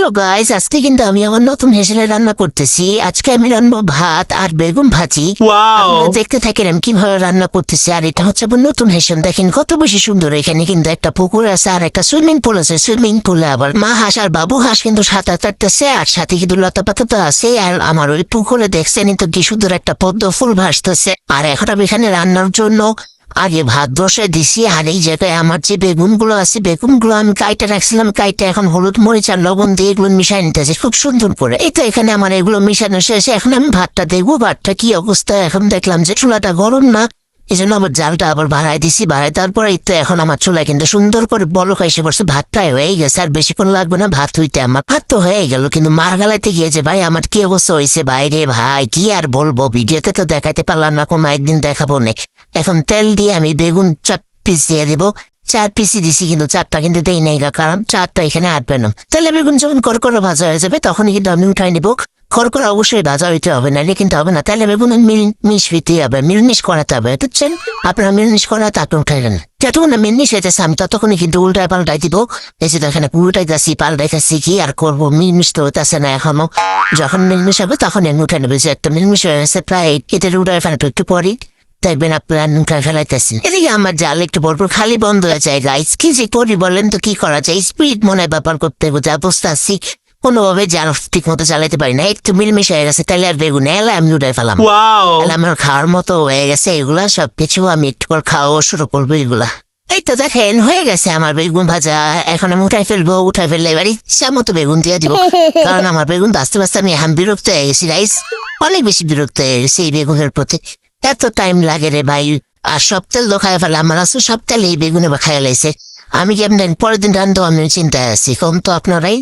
Hello guys, আজকে কিন্তু আমি আমার নতুন হেসেলে রান্না করতেছি। আজকে আমি রান্নাবো ভাত আর বেগুন ভাজি। আপনারা দেখতে থাকেন আমি কিভাবে রান্না করতেছি। আর এটা হচ্ছে আমার নতুন হেসেল, দেখেন কত বেশি সুন্দর। এখানে কিন্তু একটা পুকুর আছে আর একটা সুইমিং পুল আছে। সুইমিং পুলে আবার মা হাঁস আর বাবু হাঁস কিন্তু সাঁতার কাটতেছে, আর সাথে কিন্তু লতা পাতা তো আছে। আর আমার ওই পুকুরে দেখছেন তো কি সুন্দর একটা পদ্ম ফুল ভাসতেছে। আর এখন আমি এখানে রান্নার জন্য আগে ভাত বসে দিছি। আর এই জায়গায় আমার যে বেগুনগুলো আছে, বেগুনগুলো আমি কাইটে রাখছিলাম। কাইটে এখন হলুদ মরিচ আর লবণ দিয়ে এগুলো মিশাই নিতেছি খুব সুন্দর করে। এই তো এখানে আমার এগুলো মিশানো শেষে এখন আমি ভাতটা দেখবো ভাতটা কি অবস্থা। এখন দেখলাম যে চুলাটা গরম না, এই জন্য আমার জালটা আবার বাড়াই দিছি। বাড়াই তারপরে এই তো এখন আমার চুলায় কিন্তু সুন্দর করে বলক এসে পড়ছে। ভাতটাই হয়ে গেছে, আর বেশিক্ষণ লাগবে না ভাত হইতে। আমার ভাত তো হয়ে গেল, কিন্তু মার গালাইতে গিয়েছে ভাই আমার কি অবস্থা হয়েছে বাইরে। ভাই কি আর বলবো, ভিডিওতে তো দেখাইতে পারলাম না, কোনো একদিন দেখাবো না। এখন তেল দিয়ে আমি বেগুন 4 পিস দিয়ে দেবো। 4 পিসই দিছি, কিন্তু 4টা কিন্তু দেই নাই, কারণ 4টা এখানে আটবে না। তাহলে বেগুন যখন করকরা ভাজা হয়ে যাবে তখনই কিন্তু আমি উঠাই নেবো। করকরা অবশ্যই ভাজা হইতে হবে, নাহলে কিন্তু হবে না। তাহলে বেগুন মিশ হইতে হবে, মিলমিশ করাতে হবে, বুঝছেন? আপনারা মিলমিশ করা তাকে উঠাইলেন। যতক্ষণ না মিলমিশ হইতেছে আমি ততক্ষণই কিন্তু উল্টায় পাল্টাই দিব। এই যে দেখেন উল্টাই যাচ্ছি পাল্টাই খাচ্ছি, কি আর করবো, মিলমিশ তো হইতেছে না এখনো। যখন মিলমিশ হবে তখন আমি উঠাই নেবো। যে একটা মিলমিশ হয়ে গেছে প্রায়, কেটে উঠায় ফেলাটা একটু পরই দেখবেন আপনারা নুনটা ফেলাইতেছেন। এদিকে আমার জাল একটু পরপর খালি বন্ধ হয়ে যায়। গাইস কি যে করি বলেন তো, কি করা যায়? স্পিড মনে ব্যাপার করতে যা বুঝতে আসছি, কোনোভাবে জাল ঠিক মতো চালাইতে পারি না। একটু মিলমিশ হয়ে গেছে, তাহলে আর বেগুন এলে আমি উঠাই ফেলাম। আমার খাওয়ার মতো হয়ে গেছে এগুলা সবকিছু। আমি একটু পর খাওয়া শুরু করবো এগুলা। এই তো দেখেন হয়ে গেছে আমার বেগুন ভাজা। এখন আমি উঠাই ফেলবো, উঠাই ফেললে এবার ইচ্ছা মতো বেগুন দিয়ে দিব। কারণ আমার বেগুন বাঁচতে বাঁচতে আমি এখন বিরক্ত হয়ে গেছি রাইস, অনেক বেশি বিরক্ত হয়ে গেছি এই বেগুনের প্রতি। এত টাইম লাগে রে ভাই। আর সব তেল তো খাই ফেলে আমার, আসলে সব তেল এই বেগুনে খাই লাইছে। আমি কেমন পরের দিন রান্ধবো আমি চিন্তায় আছি, কম তো আপনারাই।